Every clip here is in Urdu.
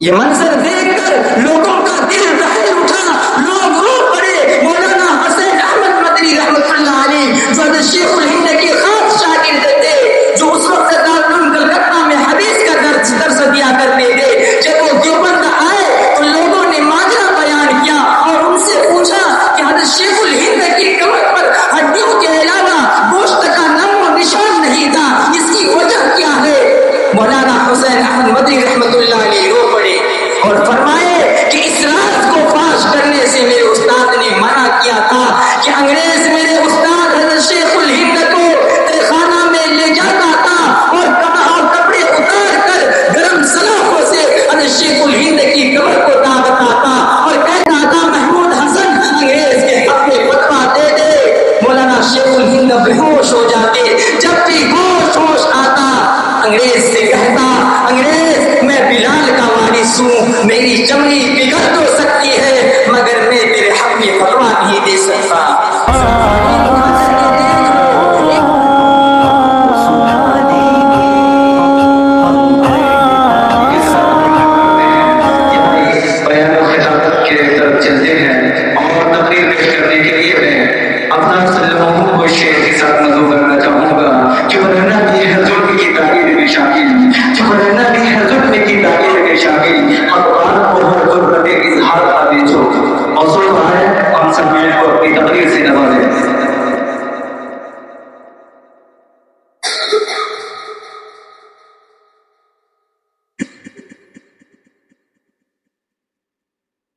یہ منظر دیکھ کر لوگوں کا دل دہل اٹھا، لوگ رو پڑے۔ مولانا حسین احمد مدنی رحمۃ اللہ علیہ جو حضرت شیخ الہند کے خاص شاگرد تھے، جو اس وقت دارالعلوم کلکتہ میں حدیث کا درس دیا کرتے تھے، جب وہ دیوبند آئے تو لوگوں نے ماجرا بیان کیا اور ان سے پوچھا کہ حضرت شیخ الہند کی کمر پر ہڈیوں کے علاوہ گوشت کا نام و نشان نہیں تھا، اس کی وجہ کیا ہے؟ مولانا حسین احمد مدنی رحمۃ اللہ علیہ رو پڑے اور فرمائے کہ اس راز کو فاش کرنے سے میرے استاد نے منع کیا تھا کہ انگریز میرے استاد حضرت شیخ الہند کو تہخانہ میں لے جاتا تھا اور کپڑے اتار کر گرم سلاخوں سے حضرت شیخ الہند کی کمر کو دابتا تھا اور کہتا تھا محمود حسن انگریز کے حق میں فتویٰ دے دے۔ مولانا شیخ الہند بے ہوش ہو جاتے، جب بھی ہوش آتا انگریز سے کہتا، انگریز میں بلال کا وارث ہوں، میری چمڑی بگڑ تو سکتی ہے مگر میں تیرے حق میں فتویٰ نہیں دے سکتا۔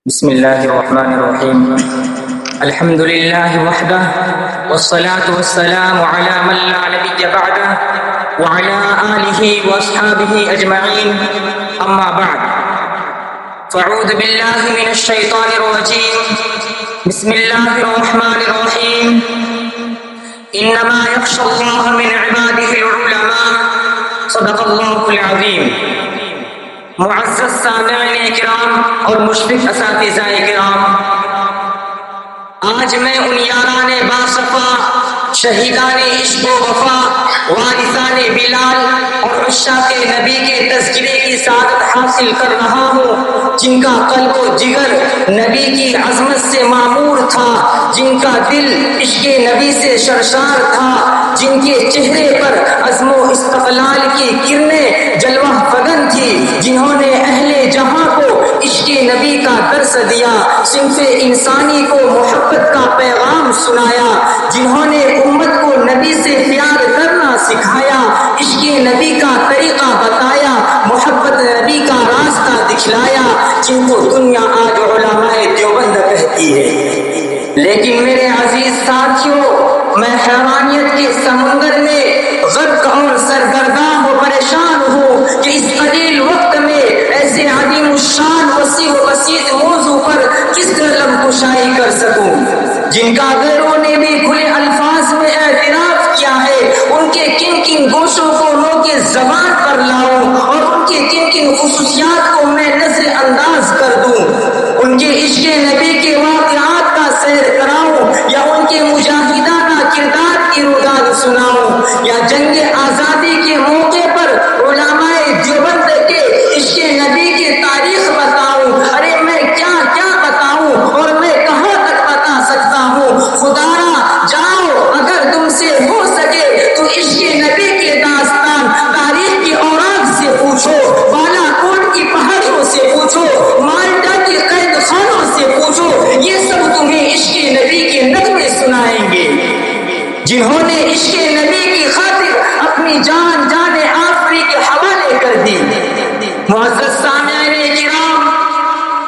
بسم اللہ الرحمن الرحیم، الحمد للہ وحدہ والصلاة والسلام علی من لا نبی بعدہ وعلی آلہ واصحابہ اجمعین، اما بعد فاعوذ باللہ من الشیطان الرجیم، بسم اللہ الرحمن الرحیم، انما یخشى اللہ من عبادہ العلماء، صدق اللہ العظیم۔ معزز سامعین کرام اور مشرف اساتذہ کرام، آج میں ان یاران باصفا، شہیدان عشق و وفا، وارثان بلال اور عشاق نبی کے تذکرے کی سعادت حاصل کر رہا ہوں، جن کا قلب و جگر نبی کی عظمت سے معمور تھا، جن کا دل عشق نبی سے سرشار تھا، جن کے چہرے پر عزم و استقلال کی کرنیں جلوہ فگن تھی، جنہوں نے اہل جہاں کو عشق نبی کا درس دیا، صنف انسانی کو محبت کا پیغام سنایا، جنہوں نے امت کو نبی سے پیار کرنا سکھایا، عشق نبی کا طریقہ بتایا، محبت نبی کا راستہ دکھلایا، جن کو دنیا آج علماء دیوبند کہتی ہے۔ لیکن میرے عزیز ساتھیوں، میں حیرانیت کے سمندر میں غرق اور سرگرداں و پریشان ہوں کہ اس قلیل وقت میں ایسے عظیم الشان وسیع و بسیط موضوع پر کس قلم کشائی کر سکوں، جن کا غیروں نے بھی کھلے الفاظ میں اعتراف کیا ہے، ان کے کن کن گوشوں کو رو کے زبان پر لاؤں اور ان کے کن کن خصوصیات کو میں نظر انداز کر دوں، ان کے عشق نبی کے واقعات کا سیر کراؤں یا ان کے مجاہدانہ کردار کی روداد سناؤں یا جنگ آزادی کے موقع پر علماء دیوبند کے عشق نبی کی تاریخ بتاؤں، ارے میں کیا کیا بتاؤں اور میں کہاں تک بتا سکتا ہوں۔ خدایا جاؤ، اگر تم سے ہو سکے تو عشق نبی کے داستان تاریخ کی اوراق سے پوچھو، بالا کوٹ کی پہاڑیوں سے پوچھو، مالٹا کی قید خانوں سے پوچھو، یہ سب تمہیں عشق نبی کے نغمے سنائیں گے، جنہوں نے عشق نبی کی خاطر اپنی جان آفری کے حوالے کر دی۔ معزز سامعین کرام،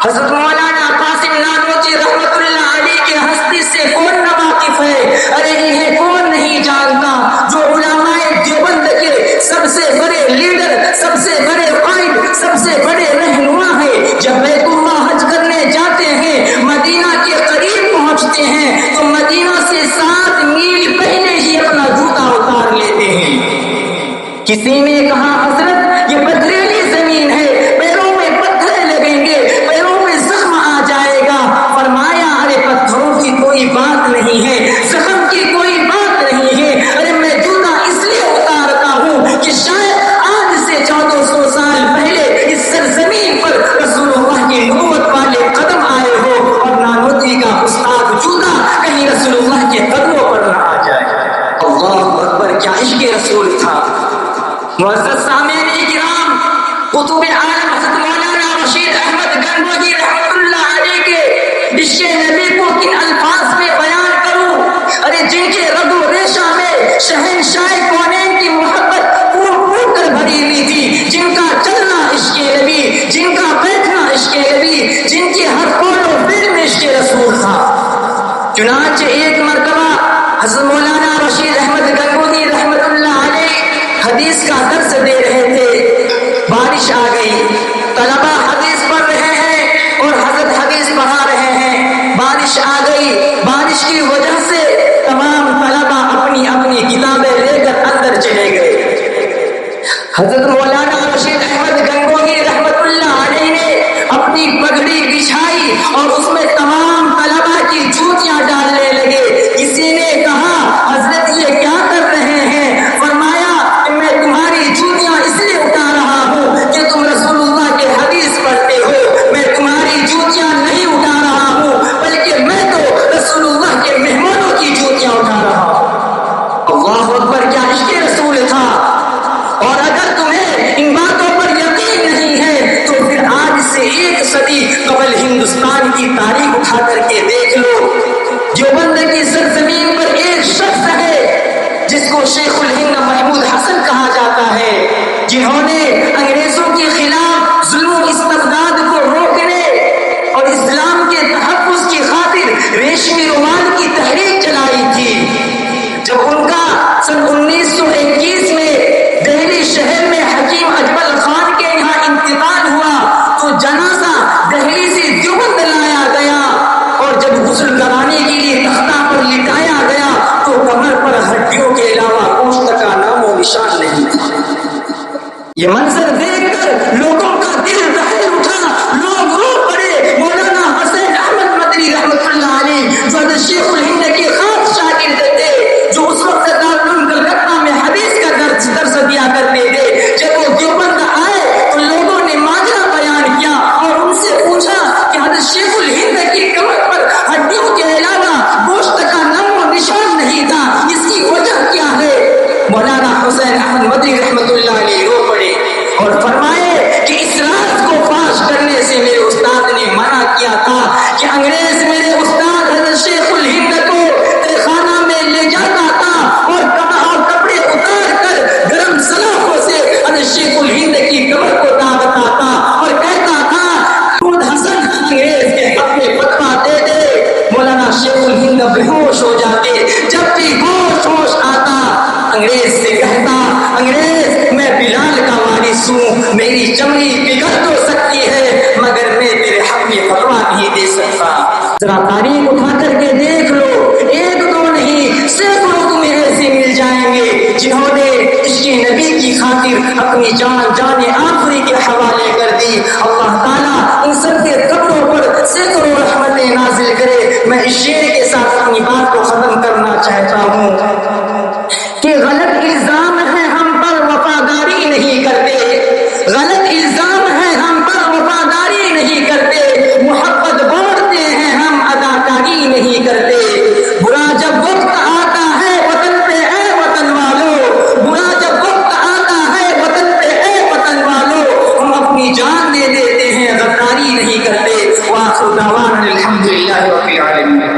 حضرت مولانا قاسم نانوتوی رحمۃ اللہ علیہ کی ہستی سے کون نہ واقف ہے؟ ارے انہیں کون نہیں جانتا، جو علماء دیوبند کے سب سے بڑے لیڈر، سب سے بڑے قائد، سب سے بڑے رہنما ہیں۔ جب بیت اللہ حج کرنے جاتے ہیں، مدینہ کے قریب پہنچتے ہیں تو مدینہ سے 7 میل پہلے ہی اپنا جوتا اتار لیتے ہیں۔ کسی نے کہا حضرت یہ پتھریلی زمین ہے، پیروں میں پتھر لگیں گے، پیروں میں زخم آ جائے گا۔ فرمایا ارے پتھروں کی کوئی بات نہیں ہے، زخم کی کوئی بات نہیں ہے، ارے میں جوتا اس لیے اتارتا ہوں کہ شاید آج سے 1400 سال عشق نبی، جن کے ہر قول و فعل میں عشق رسول تھا۔ چنانچہ ایک مرتبہ حضرت مولانا رشید احمد گنگوہی رحمت اللہ علیہ حدیث کا درس دے رہے تھے، بارش آ گئی، طلبہ حدیث پڑھ رہے ہیں اور حضرت حدیث پڑھا رہے ہیں، بارش آ گئی، بارش کی وجہ سے تمام طلبہ اپنی اپنی کتابیں لے کر اندر چلے گئے۔ حضرت مولانا رشید احمد گنگوہی رحمت اللہ علیہ نے اپنی پگڑی بچھائی اور اس میں تمام طلبہ کی جوتیاں ڈالنے لگے۔ کسی نے کہا حضرت یہ کیا کر رہے ہیں؟ فرمایا کہ میں تمہاری جوتیاں اس لیے اٹھا رہا ہوں کہ تم رسول اللہ کے حدیث پڑھتے ہو، میں تمہاری جوتیاں نہیں اٹھا رہا ہوں بلکہ میں تو رسول اللہ کے مہمانوں کی جوتیاں اٹھا رہا ہوں۔ اللہ اکبر، کیا عشق رسول تھا! اور اگر تمہیں ان باتوں پر یقین نہیں ہے تو پھر آج سے 1 صدی قبل ہندوستان کی تاریخ اٹھا کر کے دیکھ لو۔ دیوبند کی سرزمین پر ایک شخص ہے جس کو شیخ الہند محمود حسن کہا جاتا ہے، جنہوں نے انگریزوں کے خلاف ظلم و استبداد کو روکنے اور اسلام کے تحفظ کی خاطر ریشمی رومال کی تحریک چلائی تھی۔ جب ان کا سن 1921 میں دہلی شہر میں حکیم اجمل خان کے یہاں انتقال ہوا تو جنازہ دہلی سے دیوبند لایا گیا، اور جب غسل کرانے کے لیے تختہ پر لٹایا گیا تو کمر پر ہڈیوں کے علاوہ گوشت کا نام و نشان نہیں تھا۔ یہ منظر دیکھ کر لوگوں کا دل دہل اٹھا، لوگ رو پڑے۔ مولانا حسین احمد مدنی رحمت اللہ علیہ جو حضرت شیخ الہند کے خاص شاگرد تھے، جو اس وقت دارالعلوم کلکتہ میں حدیث کا درس دیا کرتے تھے، جب وہ دیوبند آئے تو لوگوں نے ماجرا بیان کیا اور ان سے پوچھا کہ حضرت شیخ الہند کی کمر پر ہڈیوں کے علاوہ گوشت کا نام و نشان نہیں تھا، اس کی وجہ کیا ہے؟ مولانا حسین احمد مدنی رحمت اللہ علیہ رو پڑے اور فرمائے کہ اس راز کو فاش کرنے سے میرے استاد نے منع کیا تھا کہ انگریز میرے استاد حضرت شیخ الہند کو خانہ میں لے جاتا تھا اور کپڑے اتار کر گرم سلاخوں سے حضرت شیخ الہند کی کمر کو دابتا تھا اور کہتا تھا محمود حسن انگریز کے حق میں فتویٰ دے دے۔ مولانا شیخ الہند بے ہوش ہو جاتے، جب بھی ہوش آتا انگریز سے کہتا، انگریز میں بلال کا وارث ہوں، میری چمڑی بگڑ تو سکتی ہے مگر میں تیرے حق میں فتویٰ نہیں دے سکتا۔ ذرا تاریخ اٹھا کر کے دیکھ لو، 1 2 نہیں سینکڑوں تمہیں ایسے مل جائیں گے جنہوں نے عشق نبی کی خاطر اپنی جان آخری کے حوالے کر دی۔ اللہ تعالیٰ ان سب کے قبروں پر سینکڑوں رحمتیں نازل کرے۔ میں اس شعر کے ساتھ اپنی بات کو ختم کرنا چاہتا ہوں کہ غلط الزام ہے ہم پر وفاداری نہیں کرتے، غلط الزام ہے ہم پر وفاداری نہیں کرتے، محبت بانٹتے ہیں ہم اداکاری نہیں کرتے۔ برا جب وقت آتا ہے وطن پہ اے وطن والو، برا جب وقت آتا ہے وطن پہ اے وطن والو، ہم اپنی جان دے دیتے ہیں غداری نہیں کرتے۔ وآخر دعوانا الحمدللہ رب العالمین۔